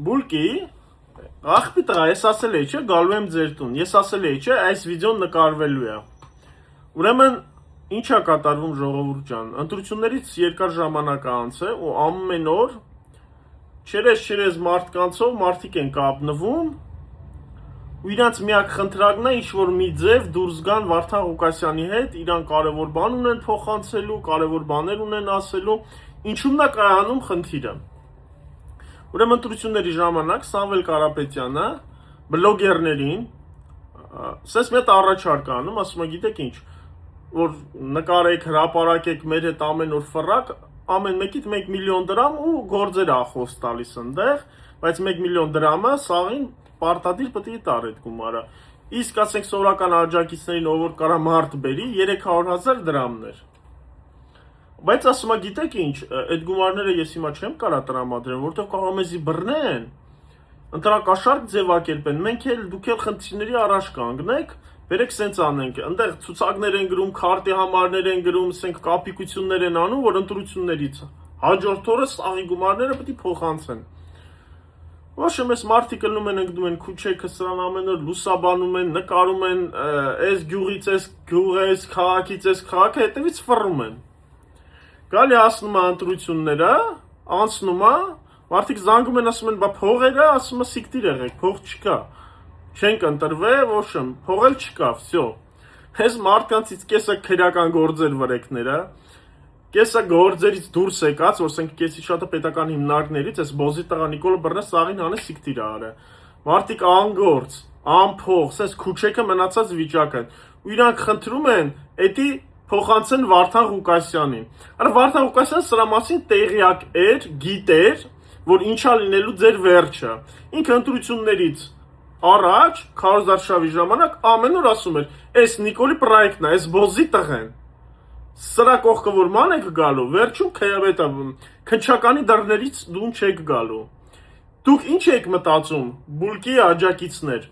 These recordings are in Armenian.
Բուլկի, աղբի տղա, ես ասել էի չէ, գալու եմ ձեր տուն, ես ասել էի չէ, այս վիդեոն նկարվելու է։ Ուրեմն, ինչ է կատարվում ժողովուրդ ջան, ընտրություններից երկար ժամանակ է անցել ու ամեն օր չերես մարդկանցով մարդիկ են կապնվում ու իրանց միակ խնդրակն է ինչ-որ մի ձև դուրս գան Վարդան Ղուկասյանի հետ, իրան կարևոր բան ունեն փոխանցելու, կարևոր բաներ ունեն ասելու, ինչու՞մն է կայանում խնդիրը։ Ուրեմն ընտրությունների ժամանակ Սամվել Կարապետյանը բլոգերներին ասես մի հատ առաջարկ անում, ասում է գիտեք ինչ, որ նկարեք, հրապարակեք մեր հետ ամեն օր ֆռակ, ամեն մեկից 1 միլիոն դրամ ու գործեր ախոս տալիս ընդեղ, բայց 1 միլիոն դրամը սաղին պարտադիր պետք է տար այդ գումարը։ Իսկ ասենք սովորական աջակիցներին ով որ կարա մարդ բերի 300,000 դրամներ։ Բայց ասում է գիտեք ինչ, այդ գումարները ես հիմա չեմ կարա տրամադրեմ, որտեղ կարող մեզի բռնեն, ընտրակաշարք ձևակերպեն, մենք էլ դուք էլ խնդիրների առաջ կանգնեք, վերեք սենց անենք, այնտեղ ցուցակներ են գրում, քարտի համարներ են գրում, ասենք կապիկություններ են անում, որ ընտրություններից հաջորդ օրը սաղի գումարները պետք է փոխանցեն։ Ոչ մեզ մարդիկ ելնում են ընկնում են քուչեքը սրան ամեն օր լուսաբանում են, նկարում են, այս գյուղից, այս գյուղ, այս քաղաքից, այս քաղաքը հետևից ֆռում են։ Գալի ասնում է ընտրությունները, անցնում է, մարդիկ զանգում են ասում են, բա փողերը, ասում է սիկտիր եղեք, փող չկա, չենք ընտրվել, ոչ եմ, փող էլ չկա, վсё։ Այս մարդկանցից կեսը քրական գործեր վրեկները, կեսը գործերից դուրս եկած, որ ասենք կեսի շատը պետական հիմնարկներից, այս բոզի տղա Նիկոլը բռնե սաղին հանե սիկտիր արը։ Մարդիկ անգործ, անփող, ասես քուչեքը մնացած վիճակ են, ու իրանք խնդրում են, էդի փոխանցեն Վարդան Ղուկասյանին։ Արա Վարդան Ղուկասյանը սրա մասին տեղյակ էր, գիտեր, որ ինչա լինելու ձեր վերջը։ Ինքը ընտրություններից առաջ քարոզարշավի ժամանակ ամեն օր ասում էր, այս Նիկոլի պրոյեկտն է, այս բոզի տղեն։ Սրա կողքը որ ման եք գալու, վերջում քնչականի դռներից դուն չեք գալու։ Դուք ինչ եք մտածում, բուլկի աջակիցներ։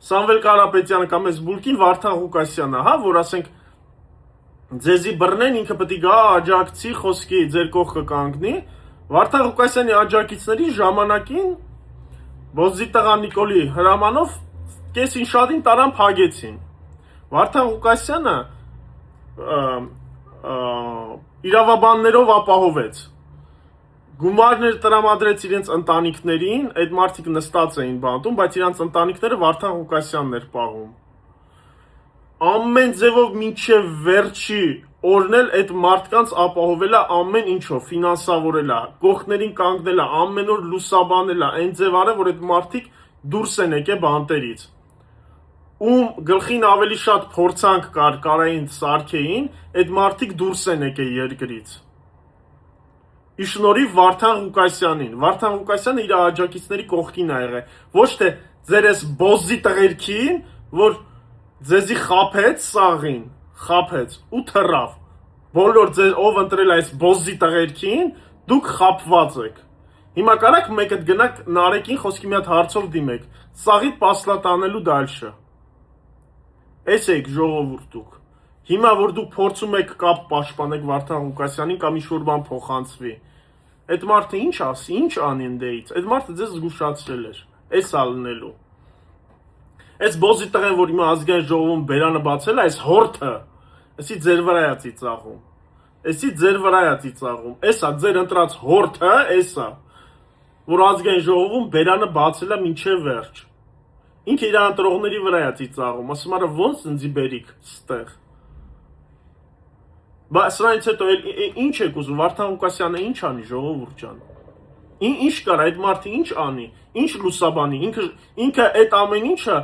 Սամվել Կարապետյանը կամ այս բուլկին Վարդան Ղուկասյանը, հա, որ ասենք ձեզի բռնեն, ինքը պետք է գա աջակցի խոսքի ձեր կողքը կանգնի, Վարդան Ղուկասյանի աջակիցների ժամանակին բոզի տղա Նիկոլի հրամանով կեսին շատին տարան փագեցին։ Վարդան Ղուկասյանը իրավաբաններով ապահովեց։ Գումարներ տրամադրեց իրենց ընտանիքներին, այդ մարդիկ նստած էին բանտում, բայց իրենց ընտանիքները Վարդան Ղուկասյանն էր պահում։ Ամեն ձևով մինչև վերջի օրնել այդ մարդկանց ապահովելա ամեն ինչով, ֆինանսավորելա, կողքներին կանգնելա, ամեն օր լուսաբանելա, այն ձև արել, որ այդ մարդիկ դուրս են եկել բանտերից։ Ում գլխին ավելի շատ փորձանք կար կարային սարքեին, այդ մարդիկ դուրս են եկել երկրից։ Իշնորհիվ Վարդան Ղուկասյանին։ Վարդան Ղուկասյանը իր աջակիցների կողքին ա եղել։ Ոչ թե ձեր այս բոզի տղերքին, որ ձեզի խափեց սաղին, խափեց ու թռավ։ Բոլոր ձեր ով ընտրել այս բոզի տղերքին, դուք խափված եք։ Հիմա կարաք մեկը գնաք Նարեկին խոսքի մի հատ հարցով դիմեք։ Սաղի պասլատանելու դալշը։ Էս եք ժողովուրդ դուք։ Հիմա որ դուք փորձում եք կապ պաշտպանեք Վարդան Ղուկասյանին կամ ինչ-որ բան փոխանցվի, այդ մարդը ինչ ասի, ինչ անի ընդեից, այդ մարդը ձեզ զգուշացրել էր, էս ա լինելու։ Այս բոզի տղեն, որ հիմա ազգային ժողովում բերանը բացել է, այս հորթը, էսի ձեր վրա է ծիծաղում, էսի ձեր վրա է ծիծաղում, էսա ձեր ընտրած հորթը, էսա, որ ազգային ժողովում բերանը բացել է մինչև վերջ։ Ինքը իր ընտրողների վրա է ծիծաղում, ասում արա ոնց ինձի բերիք ստեղ։ Բայց սրանից հետո ինչ եք ուզում, Վարդան Ղուկասյանը ինչ անի ժողովուրդ ջան։ Ինչ կար այդ մարդը ինչ անի, ինչ լուսաբանի, ինքը այդ ամեն ինչը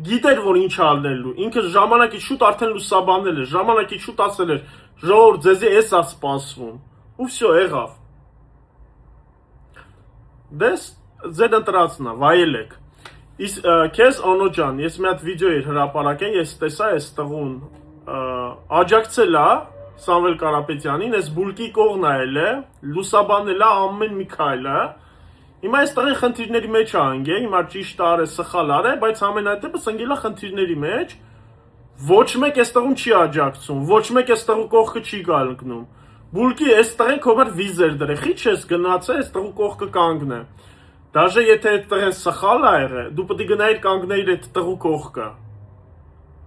գիտեր որ ինչ ալնելու, ինքը ժամանակից շուտ արդեն լուսաբանել էր, ժամանակից շուտ ասել էր, ժողովուրդ ձեզի էս ա սպասվում, ու վсё եղավ։ Դες ձեր ընտրածն է, վայելեք։ Իսկ քեզ Անո ջան, ես մի հատ վիդեո էր հրապարակել, ես տեսա այս տղուն աջակցել է Սամվել Կարապետյանին, այս բուլկի կողն այլ է, լուսաբանել է ամեն մի քայլը։ Հիմա այս տղեն խնդիրների մեջ է ընկել, հիմա ճիշտ արե, սխալ արե, բայց ամենայնպես ընկել է խնդիրների մեջ, ոչ մեկ այս տղուն չի աջակցում, ոչ մեկ այս տղու կողքը չի կանգնում։ Բուլկի այս տղեն քոմեր վիզեր դրե, խիչ ես գնացել, այս տղու կողքը կանգնե։ Դաժե եթե այդ տղեն սխալ ա եղել, դու պետք է գնայիր կանգնեիր այդ տղու կողքը։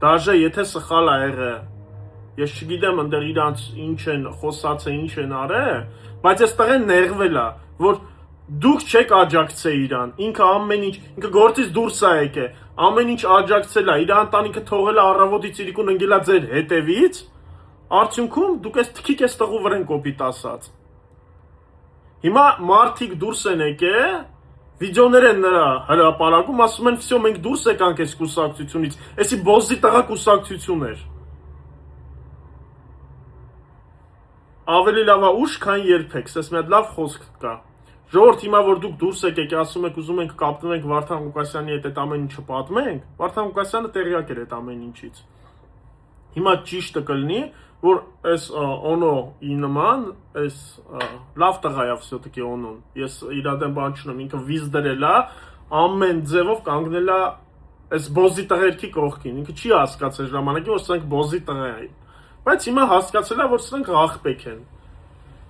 Դաժե եթե սխալ ա եղել, ես չգիտեմ ընդեր իրանց ինչ են խոսած է, ինչ են արել, բայց այս տղեն նեղվել ա, որ դուք չեք աջակցել իրան, ինքը ամեն ինչ, ինքը գործից դուրս ա եկել, ամեն ինչ աջակցել ա, իր ընտանիքը թողել ա առավոտից իրիկուն ընկել ա ձեր հետևից, արդյունքում դուք այս թքիկ այս տղու վրան կոպիտ ասած։ Հիմա մարդիկ դուրս են եկել, վիդեոներ են նրա հրապարակում, ասում են, «Վсё, մենք դուրս եկանք այս կուսակցությունից», էսի բոզի տղա կուսակցություն էր։ Ավելի լավ է ուշ, քան երբեք, սես մի հատ լավ խոսք կա։ Ժողովուրդ, հիմա որ դուք դուրս եկեք, ասում եք ուզում ենք կապտնենք Վարդան Ղուկասյանի հետ այդ ամեն ինչը պատմենք, Վարդան Ղուկասյանը տեղյակ էր այդ ամեն ինչից։ Հիմա ճիշտը կլինի, որ այս Օնոյի նման, այս լավ տղա է վсё-таки Օնոն։ Ես իր դեմ բան չունեմ, ինքը վիզ դրել է, ամեն ձևով կանգնել է այս բոզի տղերքի կողքին։ Ինքը չի հասկացել ժամանակին, որ սրանք բոզի տղա են։ Բայց հիմա հասկացել է, որ սրանք աղբեկ են։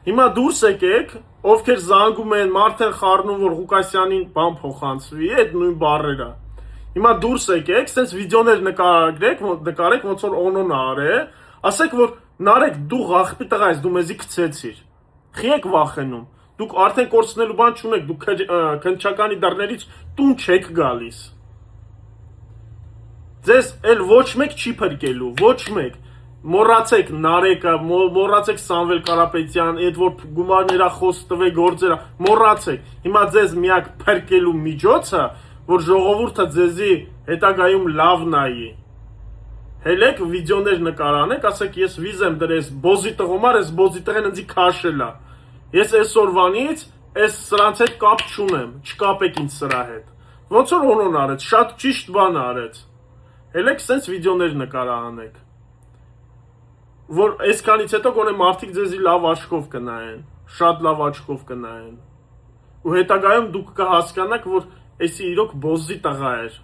Հիմա դուրս եկեք, ովքեր զանգում են, մարդ են խառնում, որ Ղուկասյանին բան փոխանցվի, այդ նույն բառերը։ Հիմա դուրս եկեք, sense վիդեոներ նկարեք, ոնց որ Օնոն արե, ասեք, որ Նարեկ դու աղբի տղա ես, դու մեզի գցեցիր։ Խի եք վախենում։ Դուք արդեն կորցնելու բան չունեք, դուք քնչականի դռներից տուն չեք գալիս։ Ձեզ էլ ոչ մեկ չի փրկելու, ոչ մեկ։ Մոռացեք Նարեկը, մոռացեք Սամվել Կարապետյան, այդ որ գումարներա խոս տվե գործերա, մոռացեք։ Հիմա ձեզ միակ փրկելու միջոցը, որ ժողովուրդը ձեզի հետագայում լավ նայի։ Հելեք վիդեոներ նկարանեք, ասեք ես վիզ եմ դրես բոզի տղոմար, այս բոզի տղեն ինձի քաշել է։ Ես այսօրվանից այս սրանց հետ կապ չունեմ, չկապեք ինձ սրա հետ։ Ոնց որ Օնոն արեց, շատ ճիշտ բան արեց։ Հելեք սենց վիդեոներ նկարանեք։ Որ այսքանից հետո գոնե մարդիկ ձեզի լավ աչքով կնայեն, շատ լավ աչքով կնայեն։ Ու հետագայում դուք կհասկանաք, որ էսի իրոք բոզի տղա էր։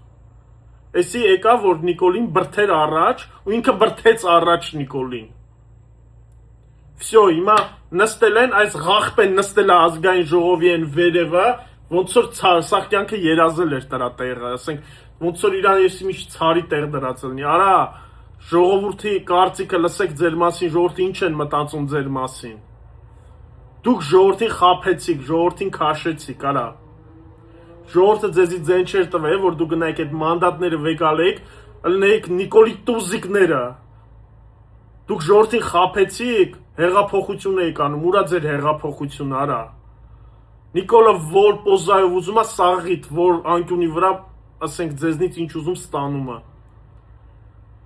Էսի եկա, որ Նիկոլին բրթեր առաջ, ու ինքը բրթեց առաջ Նիկոլին։ Վсё, հիմա նստել են, այս ղախպեն նստել է ազգային ժողովի են վերևը, ոնց որ սաղ կյանքը երազել էր դրա տեղը, ասենք, ոնց որ իրան եսի միշտ ցարի տեղ դրածել լինի, արա, ժողովրդի կարծիքը լսեք ձեր մասին, ժողովրդի ինչ են մտածում ձեր մասին։ Դուք ժողովրդին խաբեցիք, ժողովրդին քաշեցիք, արա։ Ժողովուրդը ձեզի ձեն չէր տվել, որ դու գնայիք այդ մանդատները վեկալեիք, ըլնեիք Նիկոլի տուզիկները։ Դուք ժողովրդին խաբեցիք, հեղափոխություն էիք անում, ուրա ձեր հեղափոխություն, արա։ Նիկոլը որ պոզայով ուզում է սաղիթ, որ անկյունի վրա, ասենք, ձեզնից ինչ ուզում ստանում է։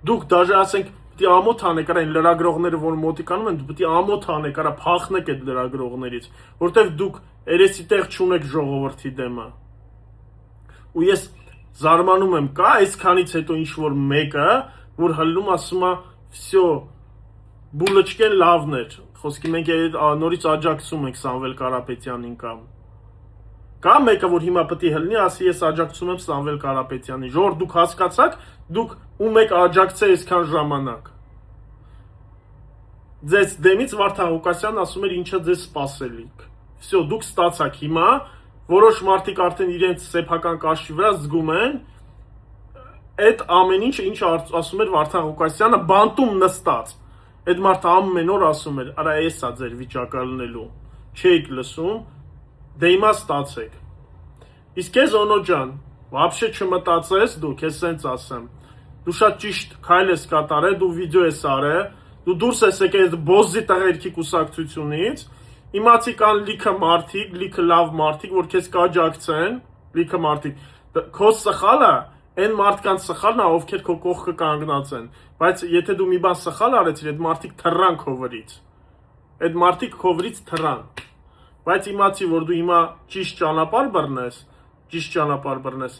Դուք դաժե ասենք, պիտի ամոթ անեք, արա այն լրագրողները, որ մոտիկանում են, պիտի ամոթ անեք, արա փախնեք այդ լրագրողներից, որտեվ դուք երեսի տեղ չունեք ժողովրդի դեմը։ Ու ես զարմանում եմ, կա այսքանից հետո ինչ որ մեկը, որ հլնում ասում է, վсё, բուլոչկեն լավն էր, խոսքի մենք նորից աջակցում ենք Սամվել Կարապետյանին կամ։ Կա մեկը, որ հիմա պետք է հլնի, ասի ես աջակցում եմ Սամվել Կարապետյանին, ժողովուրդ դուք հասկացաք, դուք ում եք աջակցել այսքան ժամանակ։ Ձեզ դեմից Վարդան Ղուկասյանն ասում էր ինչա ձեզ սպասելիք։ Վсё, դուք ստացաք հիմա, որոշ մարդիկ արդեն իրենց սեփական կաշի վրա զգում են այդ ամեն ինչը, ինչ ասում էր Վարդան Ղուկասյանը բանտում նստած։ Այդ մարդը ամեն օր ասում էր, արա էսա ձեր վիճակը լինելու։ Չէիք լսում, դե հիմա ստացեք։ Իսկ քեզ Օնո ջան, вообще չմտածես դու, քեզ սենց ասեմ։ Դու շատ ճիշտ քայլ ես կատարել, դու վիդեո ես արել, դու դուրս ես եկել այդ բոզի տղերքի կուսակցությունից, իմացի կան լիքը մարդիկ, լիքը լավ մարդիկ, որ քեզ կաջակցեն, լիքը մարդիկ։ Քո սխալը, այն մարդկանց սխալն է, ովքեր քո կողքը կանգնած են, բայց եթե դու մի բան սխալ արեցիր, այդ մարդիկ թռան քո վրից։ Այդ մարդիկ քո վրից թռան։ Բայց իմացի, որ դու հիմա ճիշտ ճանապարհ բռնես,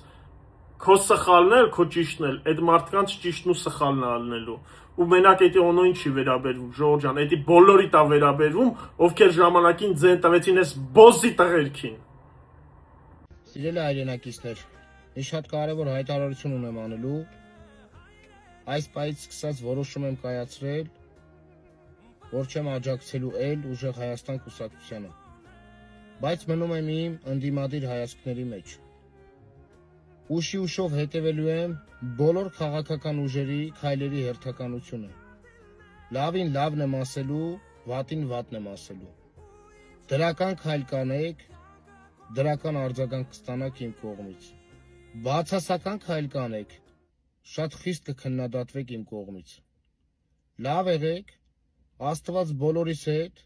քո սխալն էլ, քո ճիշտն էլ, այդ մարդկանց ճիշտն ու սխալն է ալնելու։ Ու մենակ էդի Օնոին չի վերաբերվում, Ժողովուրդ ջան, էդի բոլորիդ է վերաբերվում, ովքեր ժամանակին ձեն տվեցին այս բոզի տղերքին։ Սիրելի հայրենակիցներ, ես շատ կարևոր հայտարարություն ունեմ անելու։ Այս պայից սկսած որոշում եմ կայացրել որ չեմ աջակցելու այլ ուժեղ Հայաստան կուսակցությանը, բայց մնում եմ իմ ընդդիմադիր հայացքների մեջ։ Ուշի ուշով հետևելու եմ բոլոր քաղաքական ուժերի քայլերի հերթականությունը։ Լավին լավն եմ ասելու, վատին վատն եմ ասելու։ Դրական քայլ կանեք, դրական արձագանք կստանաք իմ կողմից։ Բացասական քայլ կանեք, շատ խիստ կքննադատվեք իմ կողմից։ Լավ եղեք, Աստված բոլորիս հետ,